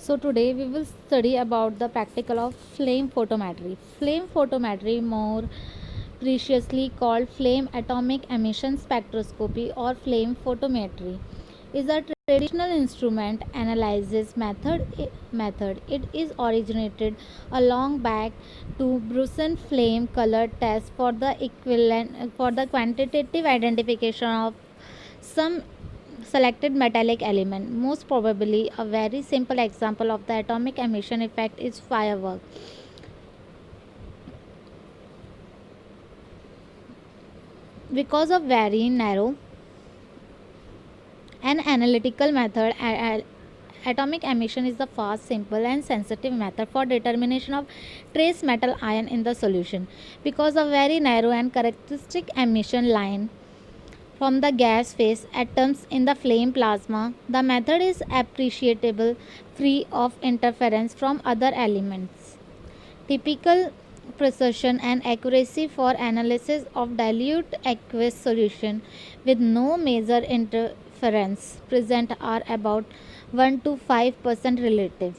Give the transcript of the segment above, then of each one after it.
So today we will study about the practical of flame photometry. Flame photometry, more preciously called flame atomic emission spectroscopy or flame photometry, is a traditional instrument analysis method. It is originated a long back to Brusen flame color test for the equivalent for the quantitative identification of some selected metallic element. Most probably, a very simple example of the atomic emission effect is firework. Because of very narrow and analytical method, atomic emission is the fast, simple, and sensitive method for determination of trace metal ion in the solution. Because of very narrow and characteristic emission line from the gas phase atoms in the flame plasma, the method is appreciable free of interference from other elements. Typical precision and accuracy for analysis of dilute aqueous solution with no major interference present are about 1 to 5% relative.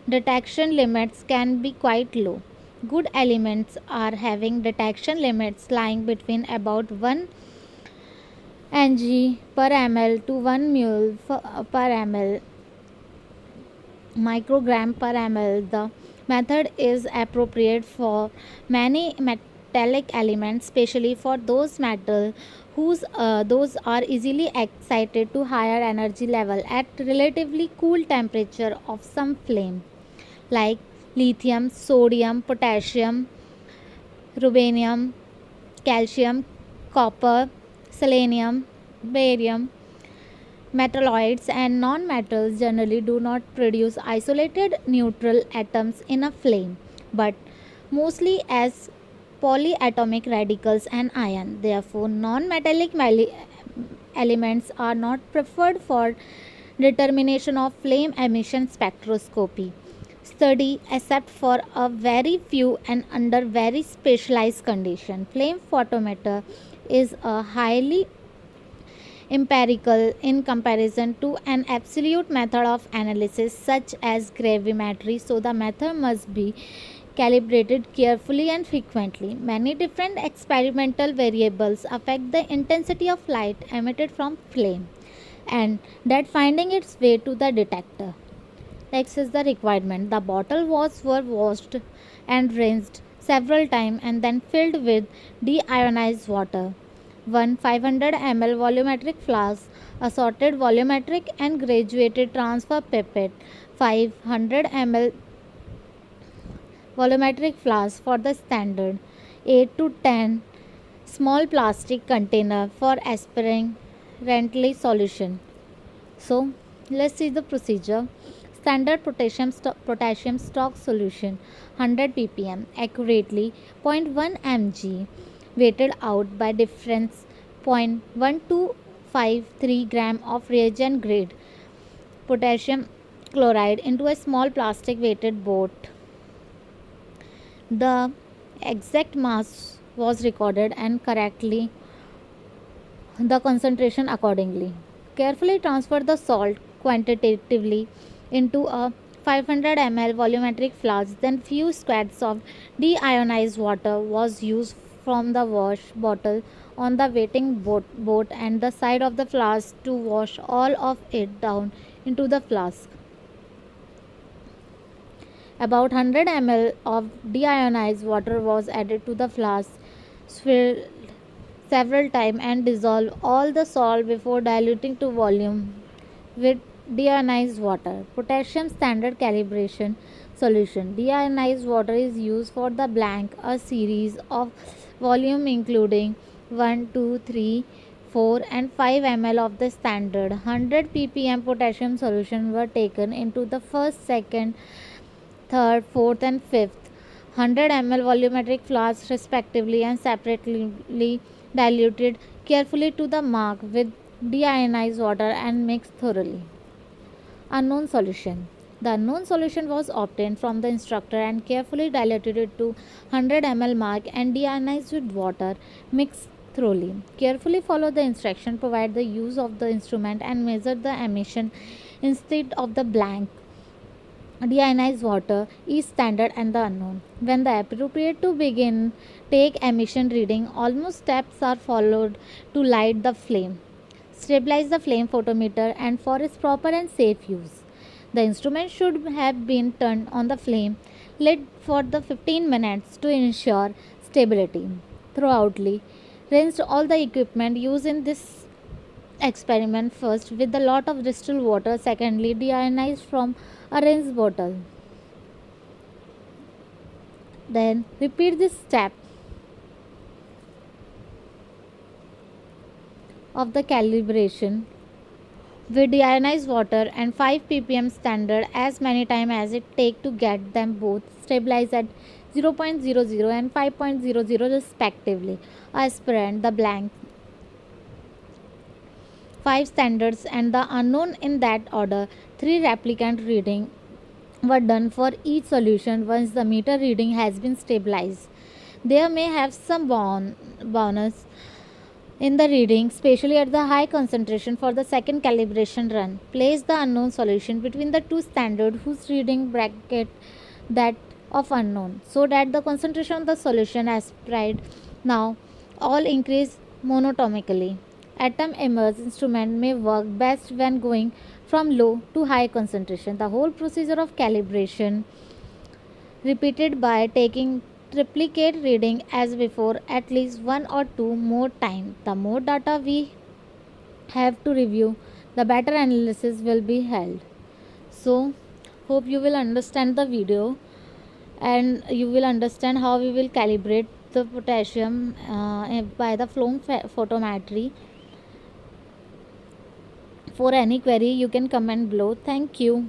Detection limits can be quite low. Good elements are having detection limits lying between about 1 Ng per ml to 1 mole per ml microgram per ml. The method is appropriate for many metallic elements, especially for those metals whose those are easily excited to higher energy level at relatively cool temperature of some flame, like lithium, sodium, potassium, rubidium, calcium, copper, selenium, barium. Metalloids and nonmetals generally do not produce isolated neutral atoms in a flame, but mostly as polyatomic radicals and ion. Therefore, nonmetallic elements are not preferred for determination of flame emission spectroscopy study except for a very few and under very specialized condition. Flame photometer is a highly empirical in comparison to an absolute method of analysis such as gravimetry, so the method must be calibrated carefully and frequently. Many different experimental variables affect the intensity of light emitted from flame and that finding its way to the detector. Next is the requirement. The bottle was were washed and rinsed several times and then filled with deionized water. One 500 ml volumetric flask, assorted volumetric and graduated transfer pipette, 500 ml volumetric flask for the standard, 8 to 10 small plastic container for aspirin Rentley solution. So let's see the procedure. Standard potassium stock solution 100 ppm accurately zero point 0.1 mg weighted out by difference 0.1253 gram of reagent grade potassium chloride into a small plastic weighted boat. The exact mass was recorded and correctly the concentration accordingly. Carefully transfer the salt quantitatively into a 500 ml volumetric flask. Then few squirts of deionized water was used from the wash bottle on the waiting boat and the side of the flask to wash all of it down into the flask. About 100 ml of deionized water was added to the flask, swirled several times and dissolve all the salt before diluting to volume with deionized water. Potassium standard calibration solution. Deionized water is used for the blank, a series of volume including 1, 2, 3, 4 and 5 ml of the standard 100 ppm potassium solution were taken into the first, second, third, fourth and fifth 100 ml volumetric flasks respectively and separately diluted carefully to the mark with deionized water and mixed thoroughly. Unknown solution. The unknown solution was obtained from the instructor and carefully diluted to 100 ml mark and deionized with water mixed thoroughly. Carefully follow the instruction, provide the use of the instrument and measure the emission instead of the blank deionized water is standard and the unknown. When the appropriate to begin take emission reading, almost steps are followed to light the flame, stabilize the flame photometer, and for its proper and safe use. The instrument should have been turned on the flame lit for the 15 minutes to ensure stability. Throughoutly, rinsed all the equipment used in this experiment first with a lot of distilled water, secondly deionized from a rinsed bottle. Then repeat this step of the calibration with deionized water and 5 ppm standard as many times as it take to get them both stabilized at 0.00 and 5.00 respectively. Aspirant the blank 5 standards and the unknown in that order. 3 replicant reading were done for each solution once the meter reading has been stabilized. There may have some bonus in the reading, especially at the high concentration for the second calibration run. Place the unknown solution between the two standard whose reading bracket that of unknown so that the concentration of the solution aspirate now all increase monotonically. Atom immerse instrument may work best when going from low to high concentration. The whole procedure of calibration repeated by taking triplicate reading as before at least one or two more times. The more data we have to review, the better analysis will be held. So, hope you will understand the video and you will understand how we will calibrate the potassium by the flame photometry. For any query, you can comment below. Thank you.